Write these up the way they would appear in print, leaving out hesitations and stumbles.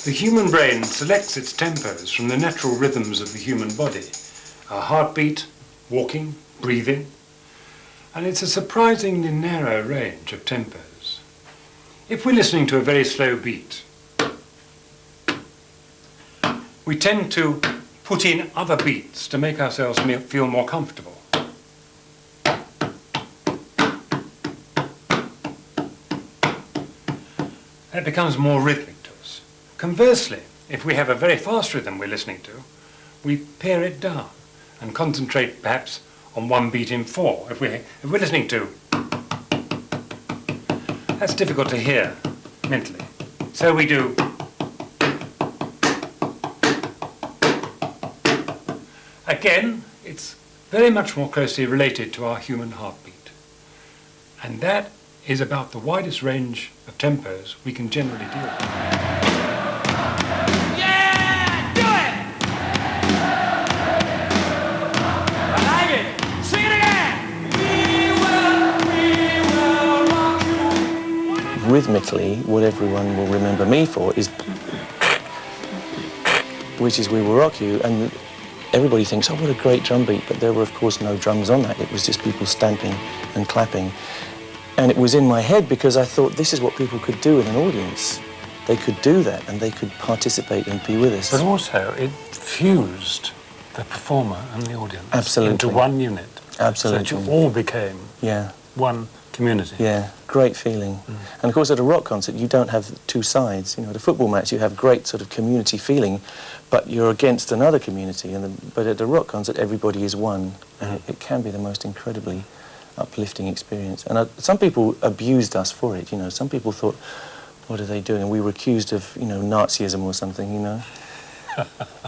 The human brain selects its tempos from the natural rhythms of the human body. Our heartbeat, walking, breathing, and it's a surprisingly narrow range of tempos. If we're listening to a very slow beat, we tend to put in other beats to make ourselves feel more comfortable. And it becomes more rhythmic to us. Conversely, if we have a very fast rhythm we're listening to, we pare it down and concentrate perhaps on one beat in 4. If we're listening to, that's difficult to hear mentally. So we do. Again, it's very much more closely related to our human heartbeat. And that is about the widest range of tempos we can generally deal with. Yeah! Do it! I like it! Sing it again! We will rock you. Rhythmically, what everyone will remember me for is which is We Will Rock You, and everybody thinks, oh, what a great drum beat, but there were, of course, no drums on that. It was just people stamping and clapping. And it was in my head because I thought this is what people could do in an audience. They could do that and they could participate and be with us. But also it fused the performer and the audience Absolutely. into one unit. Absolutely. So that you all became one community. Yeah, great feeling. And of course at a rock concert you don't have two sides. You know, at a football match you have great sort of community feeling, but you're against another community. But at a rock concert everybody is one. And it can be the most incredibly uplifting experience. And some people abused us for it, you know. Some people thought, what are they doing? And we were accused of, you know, Nazism or something, you know.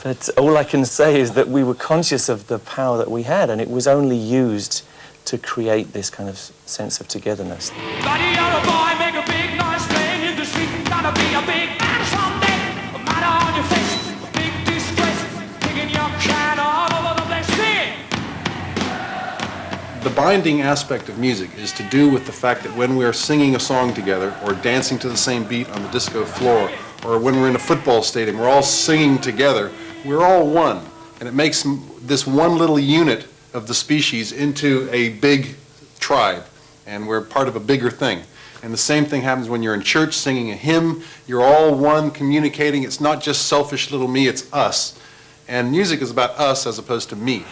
But all I can say is that we were conscious of the power that we had, and it was only used to create this kind of sense of togetherness. Buddy, you're a boy, make a big noise playing in the street. Gotta be a big man someday. A matter on your face, a big disgrace. Kicking your can all over the place. Sing it! The binding aspect of music is to do with the fact that when we're singing a song together or dancing to the same beat on the disco floor or when we're in a football stadium, we're all singing together, we're all one. And it makes this one little unit of the species into a big tribe, and we're part of a bigger thing. And the same thing happens when you're in church singing a hymn. You're all one, communicating. It's not just selfish little me, it's us. And music is about us as opposed to me.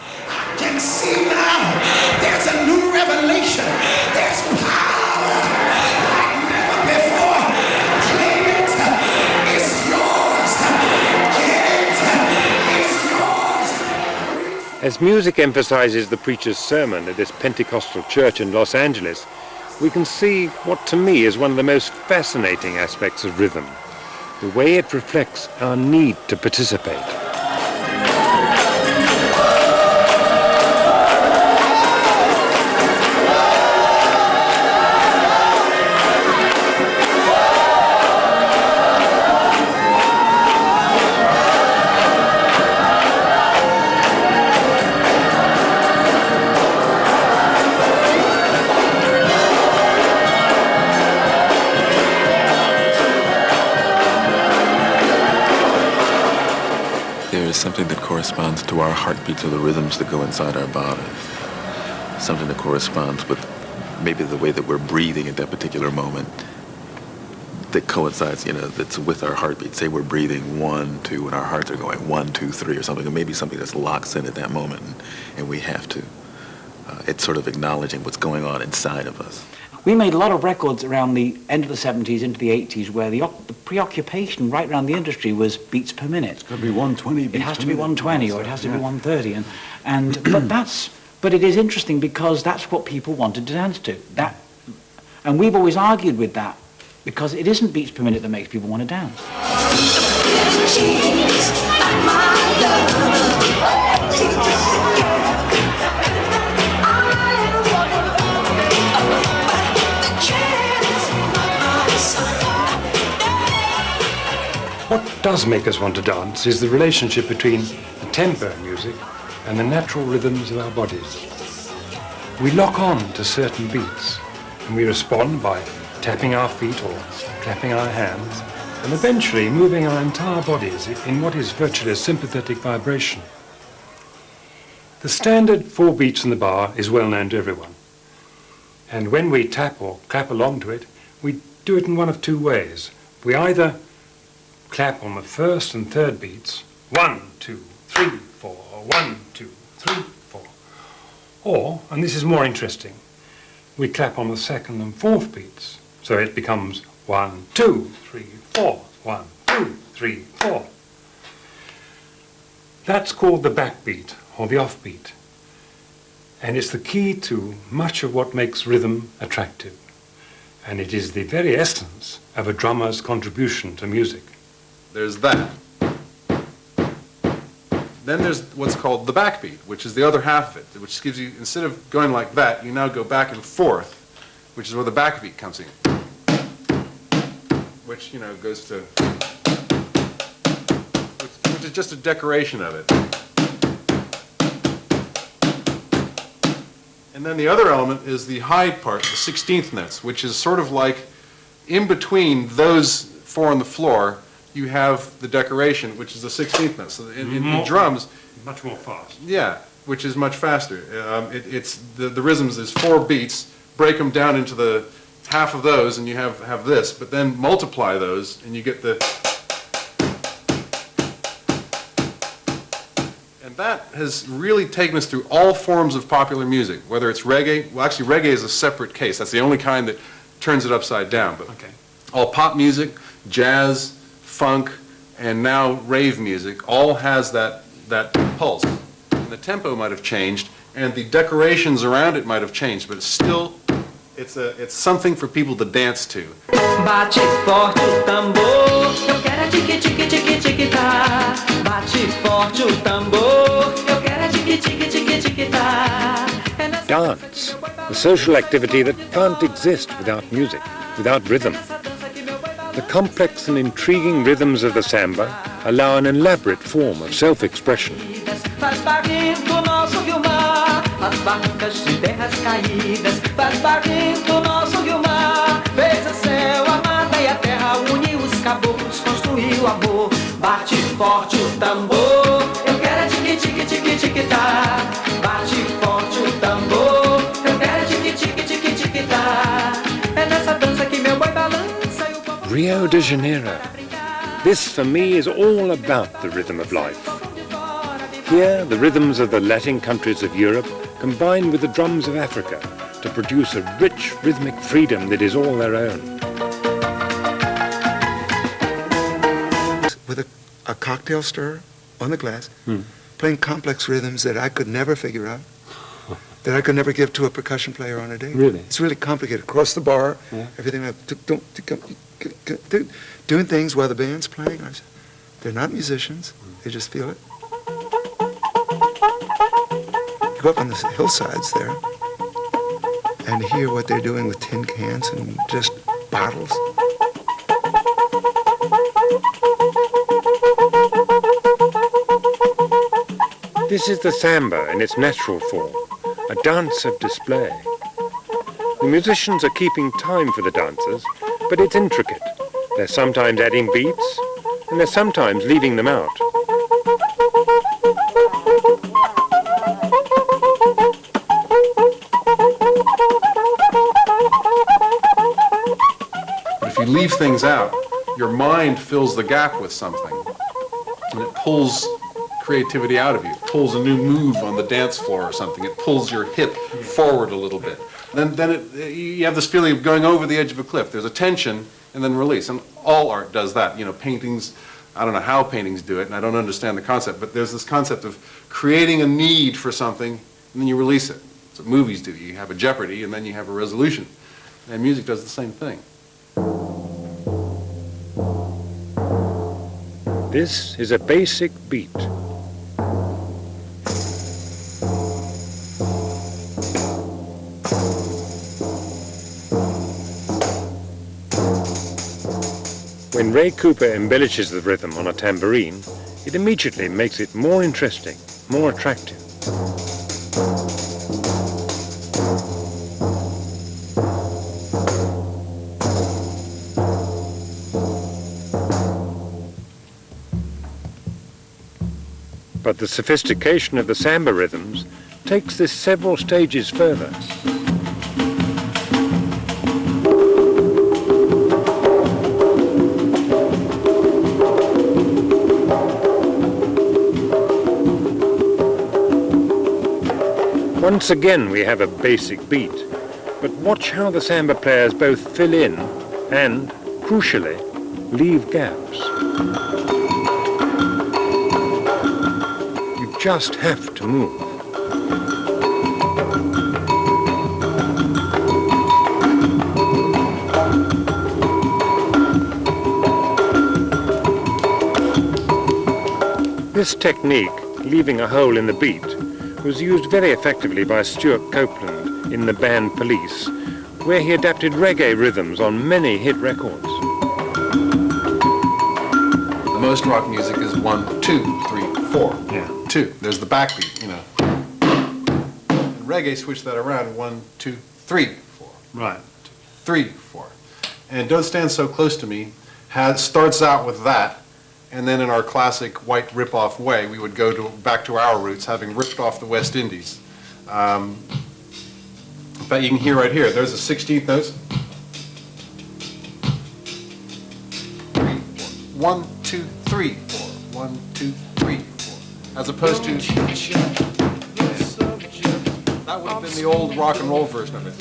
Can see now, there's a new revelation. There's power like never before. Claim it, it's yours. Get it, it's yours. As music emphasizes the preacher's sermon at this Pentecostal church in Los Angeles, we can see what to me is one of the most fascinating aspects of rhythm, the way it reflects our need to participate. Something that corresponds to our heartbeats or the rhythms that go inside our bodies. Something that corresponds with maybe the way that we're breathing at that particular moment that coincides, you know, that's with our heartbeat. Say we're breathing 1, 2, and our hearts are going 1, 2, 3 or something, or maybe something that's locks in at that moment and we have to. It's sort of acknowledging what's going on inside of us. We made a lot of records around the end of the 70s into the 80s where the preoccupation right around the industry was beats per minute. It's got to be 120 beats per minute. It has to be 120 or it has to be 130. But it is interesting because that's what people wanted to dance to. And we've always argued with that because it isn't beats per minute that makes people want to dance. What does make us want to dance is the relationship between the tempo of music and the natural rhythms of our bodies. We lock on to certain beats and we respond by tapping our feet or clapping our hands. and eventually moving our entire bodies in what is virtually a sympathetic vibration. The standard 4 beats in the bar is well known to everyone. And when we tap or clap along to it, we do it in one of 2 ways. We either clap on the first and third beats, 1, 2, 3, 4, 1, 2, 3, 4. Or, and this is more interesting, we clap on the second and fourth beats, so it becomes 1, 2, 3, 4, 1, 2, 3, 4. That's called the backbeat or the offbeat, and it's the key to much of what makes rhythm attractive, and it is the very essence of a drummer's contribution to music. There's that. Then there's what's called the backbeat, which is the other half of it, which gives you, instead of going like that, you now go back and forth, which is where the backbeat comes in, which, goes to, which is just a decoration of it. And then the other element is the high part, the 16th notes, which is sort of like in between those 4 on the floor, you have the decoration, which is the 16th note. So in drums, much more fast. yeah, which is much faster. It's the rhythms is 4 beats, break them down into the half of those, and you have this, but then multiply those, and you get the. And that has really taken us through all forms of popular music, whether it's reggae. Well, actually, reggae is a separate case. That's the only kind that turns it upside down. But Okay. all pop music, jazz, funk, and now rave music all has that pulse. And the tempo might have changed, and the decorations around it might have changed, but it's still, it's something for people to dance to. Bate forte o tambor, eu quero a tique tique tique tique tá. Bate forte o tambor, eu quero a tique tique tique tique tá. Dance, a social activity that can't exist without music, without rhythm. The complex and intriguing rhythms of the samba allow an elaborate form of self-expression. Faz barulho do nosso Guilmar, as barrancas de terras caídas. Faz barulho do nosso Guilmar, fez o céu, a mata e a terra, uniu os caboclos, construiu amor. Bate forte o tambor, eu quero a tique tique tique tique tá. Bate forte o tambor, eu quero a tique tique tique tique tá. É nessa dança que meu boi balança e o povo... Rio de Janeiro. This for me is all about the rhythm of life. Here, the rhythms of the Latin countries of Europe combine with the drums of Africa to produce a rich rhythmic freedom that is all their own. With a cocktail stirrer on the glass, playing complex rhythms that I could never figure out, that I could never give to a percussion player on a date. Really? It's really complicated. Across the bar, everything, doing things while the band's playing. They're not musicians, they just feel it. You go up on the hillsides there and hear what they're doing with tin cans and just bottles. This is the samba in its natural form, a dance of display. The musicians are keeping time for the dancers, but it's intricate. They're sometimes adding beats, and they're sometimes leaving them out. But if you leave things out, your mind fills the gap with something, and it pulls creativity out of you. It pulls a new move on the dance floor or something. It pulls your hip forward a little bit. Then you have this feeling of going over the edge of a cliff. There's a tension and then release, and all art does that. Paintings, I don't know how paintings do it, and I don't understand the concept, but there's this concept of creating a need for something, and then you release it. That's what movies do. You have a jeopardy, and then you have a resolution. And music does the same thing. This is a basic beat. When Ray Cooper embellishes the rhythm on a tambourine, it immediately makes it more interesting, more attractive. But the sophistication of the samba rhythms takes this several stages further. Once again we have a basic beat, but watch how the samba players both fill in and, crucially, leave gaps. You just have to move. This technique, leaving a hole in the beat, was used very effectively by Stewart Copeland in the band Police, where he adapted reggae rhythms on many hit records. Most rock music is 1, 2, 3, 4. Yeah. 2. There's the backbeat, you know. And reggae switched that around 1, 2, 3, 4. Right. 3, 4. And Don't Stand So Close to Me starts out with that, and then in our classic white rip-off way, we would go back to our roots, having ripped off the West Indies. In fact, you can hear right here, there's a 16th note. 3, 4. 1, 2, 3, 4. 1, 2, 3, 4. As opposed to... That would have been the old rock and roll version of it.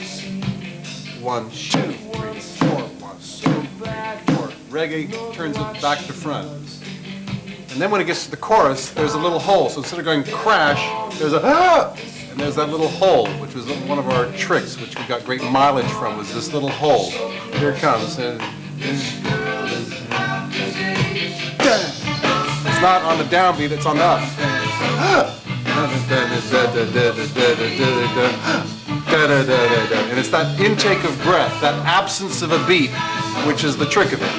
1, 2, 3, 4. 1, 2, 3, 4. Reggae turns it back to front. And then when it gets to the chorus, there's a little hole. So instead of going crash, there's a ah! And there's that little hole, which was one of our tricks, which we got great mileage from, was this little hole. Here it comes. And it's not on the downbeat, it's on the up. And it's that intake of breath, that absence of a beat, which is the trick of it.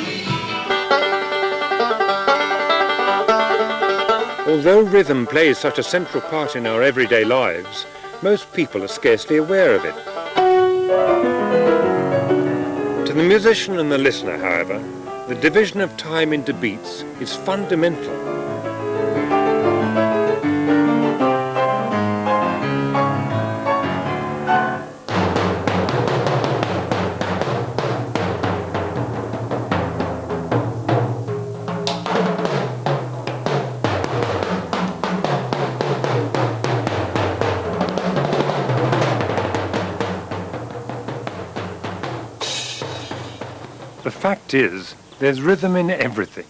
Although rhythm plays such a central part in our everyday lives, most people are scarcely aware of it. To the musician and the listener, however, the division of time into beats is fundamental. The fact is, there's rhythm in everything.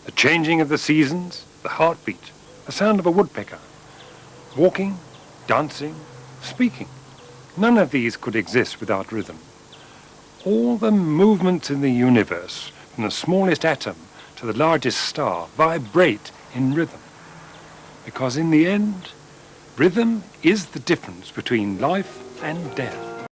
The changing of the seasons, the heartbeat, the sound of a woodpecker, walking, dancing, speaking. None of these could exist without rhythm. All the movements in the universe, from the smallest atom to the largest star, vibrate in rhythm. Because in the end, rhythm is the difference between life and death.